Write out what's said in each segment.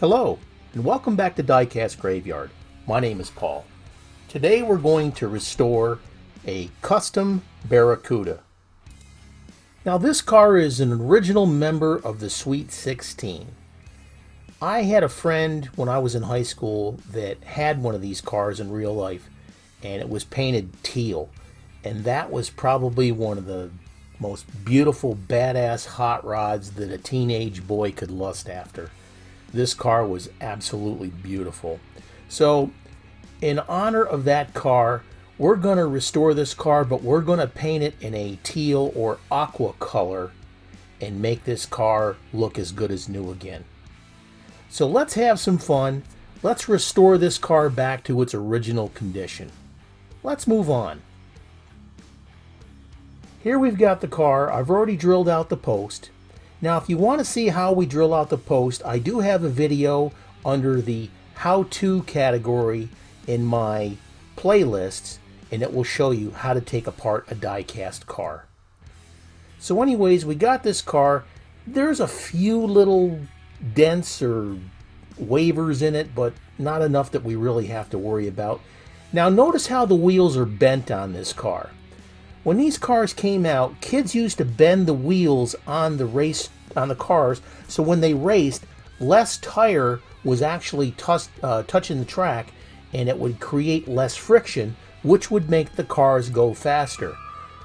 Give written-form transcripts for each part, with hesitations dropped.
Hello, and welcome back to Diecast Graveyard. My name is Paul. Today we're going to restore a custom Barracuda. Now this car is an original member of the Sweet 16. I had a friend when I was in high school that had one of these cars in real life, and it was painted teal. And that was probably one of the most beautiful, badass hot rods that a teenage boy could lust after. This car was absolutely beautiful. So, in honor of that car, we're going to restore this car, but we're going to paint it in a teal or aqua color and make this car look as good as new again. So let's have some fun. Let's restore this car back to its original condition. Let's move on. Here we've got the car. I've already drilled out the post. Now, if you want to see how we drill out the post, I do have a video under the how-to category in my playlists, and it will show you how to take apart a die-cast car. So anyways, we got this car. There's a few little dents or wavers in it, but not enough that we really have to worry about. Now, notice how the wheels are bent on this car. When these cars came out, kids used to bend the wheels on the cars, so when they raced, less tire was actually touching the track, and it would create less friction, which would make the cars go faster.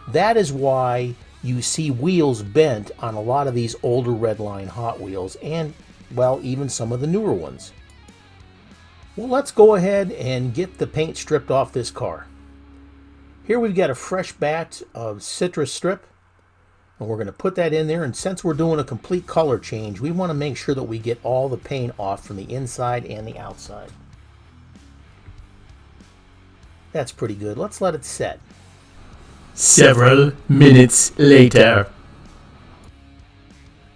That is why you see wheels bent on a lot of these older Redline Hot Wheels, and, well, even some of the newer ones. Well, let's go ahead and get the paint stripped off this car. Here we've got a fresh batch of citrus strip, and we're going to put that in there, and since we're doing a complete color change, we want to make sure that we get all the paint off from the inside and the outside. That's pretty good. Let's let it set. Several minutes later.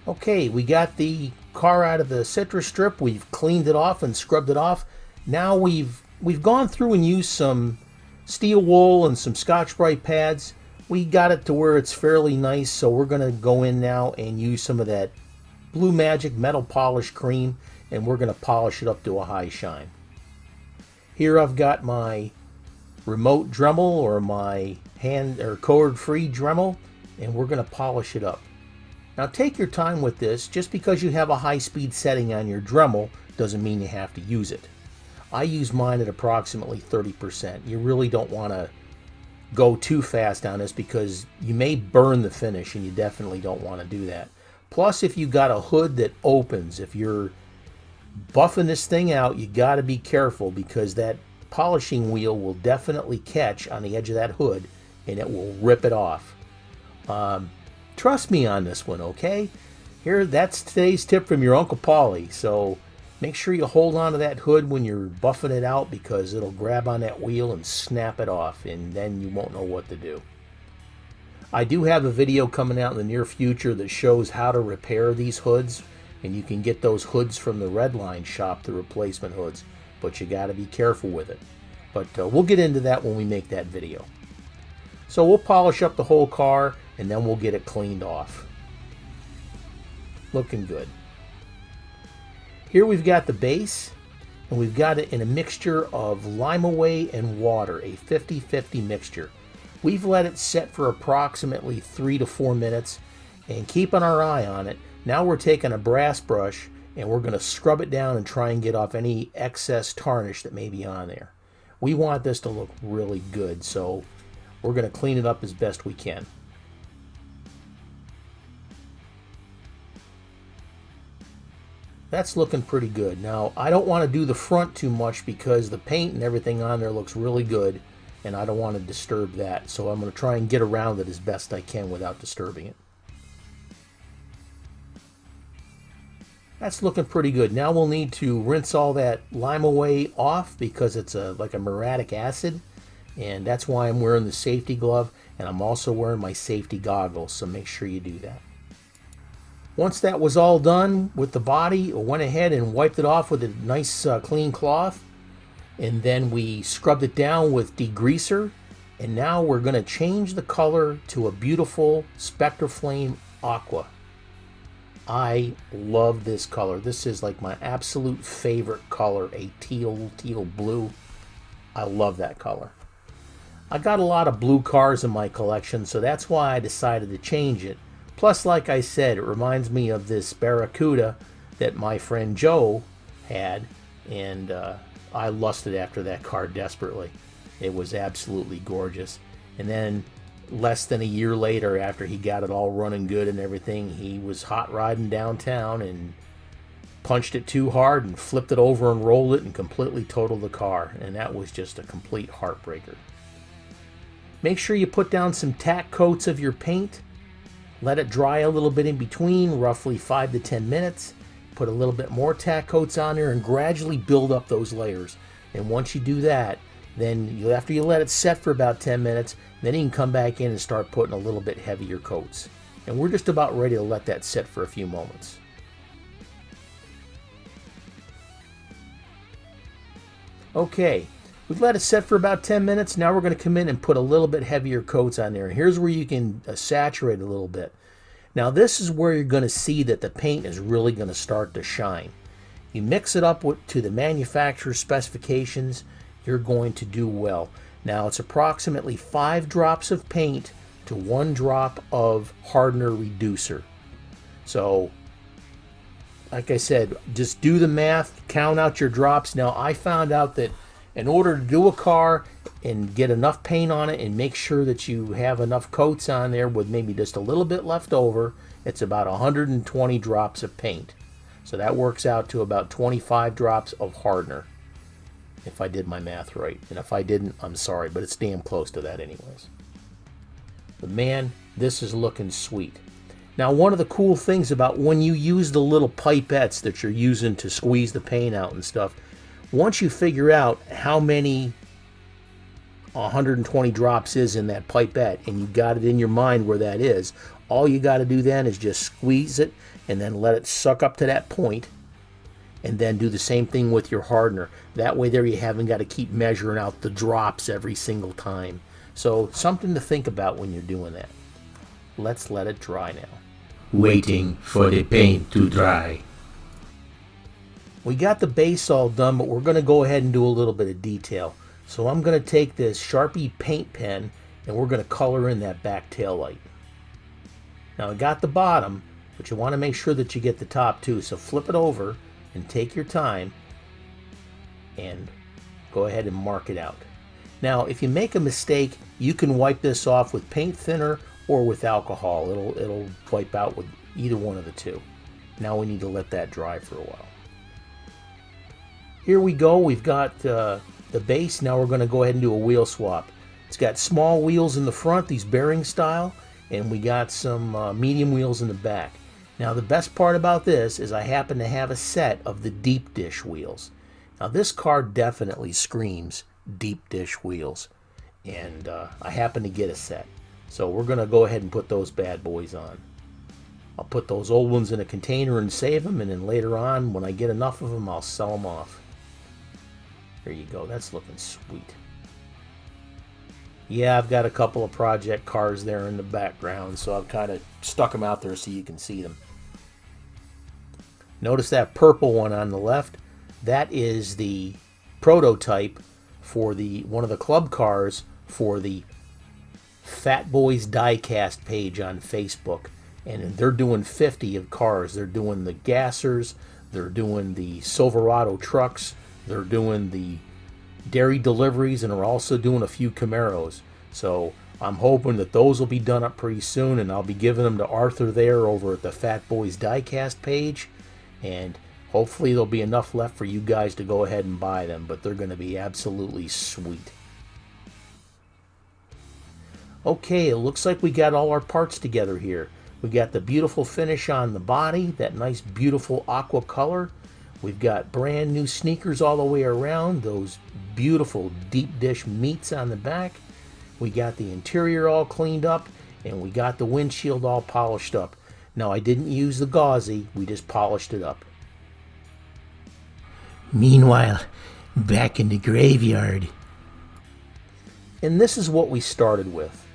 Okay, we got the car out of the citrus strip. We've cleaned it off and scrubbed it off. Now we've gone through and used some steel wool and some Scotch-Brite pads. We got it to where it's fairly nice, so we're going to go in now and use some of that Blue Magic metal polish cream, and we're going to polish it up to a high shine. Here I've got my remote Dremel, or my hand or cord-free Dremel, and we're going to polish it up. Now take your time with this. Just because you have a high-speed setting on your Dremel doesn't mean you have to use it. I use mine at approximately 30%. You really don't want to go too fast on this because you may burn the finish, and you definitely don't want to do that. Plus, if you got a hood that opens, if you're buffing this thing out, you got to be careful because that polishing wheel will definitely catch on the edge of that hood and it will rip it off. Trust me on this one, okay? Here, that's today's tip from your Uncle Paulie. So make sure you hold on to that hood when you're buffing it out because it'll grab on that wheel and snap it off, and then you won't know what to do. I do have a video coming out in the near future that shows how to repair these hoods, and you can get those hoods from the Redline shop, the replacement hoods, but you got to be careful with it. But we'll get into that when we make that video. So we'll polish up the whole car, and then we'll get it cleaned off. Looking good. Here we've got the base, and we've got it in a mixture of Lime-A-Way and water, a 50-50 mixture. We've let it set for approximately 3 to 4 minutes, and keeping our eye on it. Now we're taking a brass brush, and we're going to scrub it down and try and get off any excess tarnish that may be on there. We want this to look really good, so we're going to clean it up as best we can. That's looking pretty good. Now, I don't want to do the front too much because the paint and everything on there looks really good, and I don't want to disturb that. So I'm going to try and get around it as best I can without disturbing it. That's looking pretty good. Now we'll need to rinse all that Lime-A-Way off because it's like a muriatic acid, and that's why I'm wearing the safety glove, and I'm also wearing my safety goggles, so make sure you do that. Once that was all done with the body, I went ahead and wiped it off with a nice clean cloth, and then we scrubbed it down with degreaser, and now we're going to change the color to a beautiful Spectraflame Aqua. I love this color. This is like my absolute favorite color, a teal blue. I love that color. I got a lot of blue cars in my collection, so that's why I decided to change it. Plus, like I said, it reminds me of this Barracuda that my friend Joe had, and I lusted after that car desperately. It was absolutely gorgeous. And then less than a year later, after he got it all running good and everything, he was hot riding downtown and punched it too hard and flipped it over and rolled it and completely totaled the car. And that was just a complete heartbreaker. Make sure you put down some tack coats of your paint. Let it dry a little bit in between, roughly 5 to 10 minutes. Put a little bit more tack coats on there and gradually build up those layers. And once you do that, then after you let it set for about 10 minutes, then you can come back in and start putting a little bit heavier coats. And we're just about ready to let that sit for a few moments. Okay, we've let it set for about 10 minutes. Now we're going to come in and put a little bit heavier coats on there. And here's where you can saturate a little bit. Now this is where you're going to see that the paint is really going to start to shine. You mix it up to the manufacturer's specifications, you're going to do well. Now it's approximately 5 drops of paint to 1 drop of hardener reducer. So, like I said, just do the math, count out your drops. Now I found out that in order to do a car and get enough paint on it and make sure that you have enough coats on there with maybe just a little bit left over, it's about 120 drops of paint. So that works out to about 25 drops of hardener, if I did my math right. And if I didn't, I'm sorry, but it's damn close to that anyways. But man, this is looking sweet. Now, one of the cool things about when you use the little pipettes that you're using to squeeze the paint out and stuff, once you figure out how many 120 drops is in that pipette and you got it in your mind where that is, all you got to do then is just squeeze it and then let it suck up to that point, and then do the same thing with your hardener. That way there you haven't got to keep measuring out the drops every single time. So something to think about when you're doing that. Let's let it dry now. Waiting for the paint to dry. We got the base all done, but we're going to go ahead and do a little bit of detail. So I'm going to take this Sharpie paint pen and we're going to color in that back tail light. Now I got the bottom, but you want to make sure that you get the top too. So flip it over and take your time and go ahead and mark it out. Now if you make a mistake, you can wipe this off with paint thinner or with alcohol. It'll wipe out with either one of the two. Now we need to let that dry for a while. Here we go, we've got the base. Now we're going to go ahead and do a wheel swap. It's got small wheels in the front, these bearing style, and we got some medium wheels in the back. Now the best part about this is I happen to have a set of the deep dish wheels. Now this car definitely screams deep dish wheels, and I happen to get a set. So we're going to go ahead and put those bad boys on. I'll put those old ones in a container and save them, and then later on when I get enough of them I'll sell them off. There you go, that's looking sweet. Yeah, I've got a couple of project cars there in the background, so I've kind of stuck them out there so you can see them. Notice that purple one on the left? That is the prototype for one of the club cars for the Fat Boys Diecast page on Facebook. And they're doing 50 of cars. They're doing the gassers, they're doing the Silverado trucks, they're doing the dairy deliveries, and are also doing a few Camaros. So I'm hoping that those will be done up pretty soon, and I'll be giving them to Arthur there over at the Fat Boys Diecast page, and hopefully there'll be enough left for you guys to go ahead and buy them, but they're going to be absolutely sweet. Okay, it looks like we got all our parts together here. We got the beautiful finish on the body, that nice beautiful aqua color. We've got brand new sneakers all the way around, those beautiful deep dish meats on the back. We got the interior all cleaned up, and we got the windshield all polished up. Now I didn't use the gauzy, we just polished it up. Meanwhile, back in the graveyard. And this is what we started with.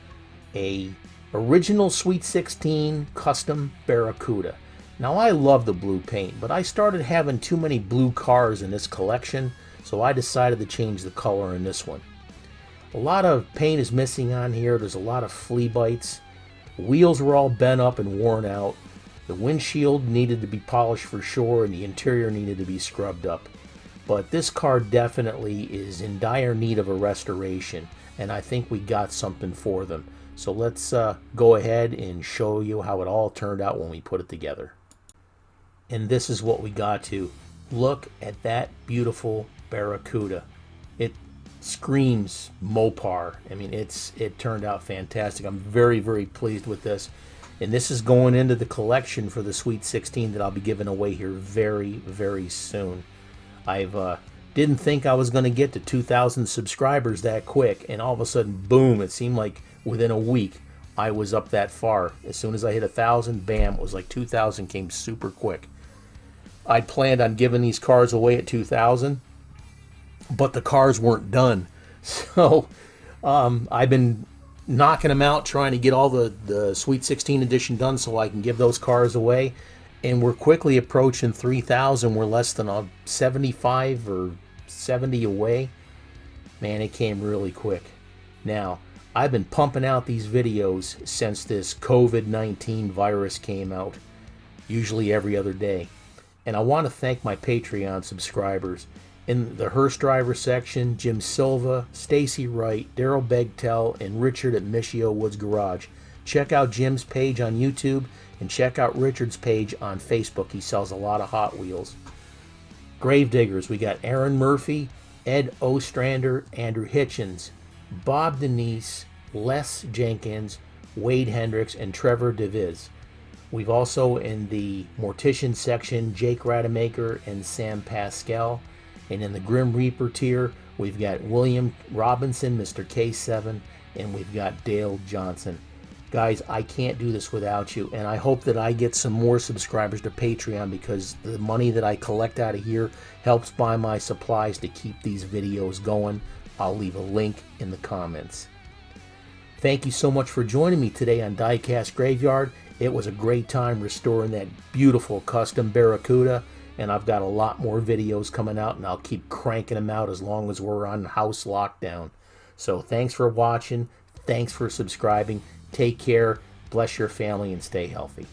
A original Sweet 16 custom Barracuda. Now I love the blue paint, but I started having too many blue cars in this collection, so I decided to change the color in this one. A lot of paint is missing on here. There's a lot of flea bites. Wheels were all bent up and worn out. The windshield needed to be polished for sure, and the interior needed to be scrubbed up. But this car definitely is in dire need of a restoration, and I think we got something for them. So let's go ahead and show you how it all turned out when we put it together. And this is what we got to. Look at that beautiful Barracuda. It screams Mopar. I mean, it turned out fantastic. I'm very, very pleased with this. And this is going into the collection for the Sweet 16 that I'll be giving away here very, very soon. I didn't think I was going to get to 2,000 subscribers that quick, and all of a sudden, boom, it seemed like within a week I was up that far. As soon as I hit 1,000, bam, it was like 2,000 came super quick. I planned on giving these cars away at 2,000, but the cars weren't done. So I've been knocking them out, trying to get all the Sweet 16 edition done so I can give those cars away. And we're quickly approaching 3,000. We're less than 75 or 70 away. Man, it came really quick. Now, I've been pumping out these videos since this COVID-19 virus came out, usually every other day. And I want to thank my Patreon subscribers. In the Hearst Driver section, Jim Silva, Stacy Wright, Daryl Begtel, and Richard at Michio Woods Garage. Check out Jim's page on YouTube and check out Richard's page on Facebook. He sells a lot of Hot Wheels. Gravediggers, we got Aaron Murphy, Ed Ostrander, Andrew Hitchens, Bob Denise, Les Jenkins, Wade Hendricks, and Trevor DeViz. We've also in the Mortician section, Jake Rademacher and Sam Pascal. And in the Grim Reaper tier, we've got William Robinson, Mr. K7, and we've got Dale Johnson. Guys, I can't do this without you, and I hope that I get some more subscribers to Patreon because the money that I collect out of here helps buy my supplies to keep these videos going. I'll leave a link in the comments. Thank you so much for joining me today on Diecast Graveyard. It was a great time restoring that beautiful custom Barracuda, and I've got a lot more videos coming out, and I'll keep cranking them out as long as we're on house lockdown. So thanks for watching. Thanks for subscribing. Take care, bless your family, and stay healthy.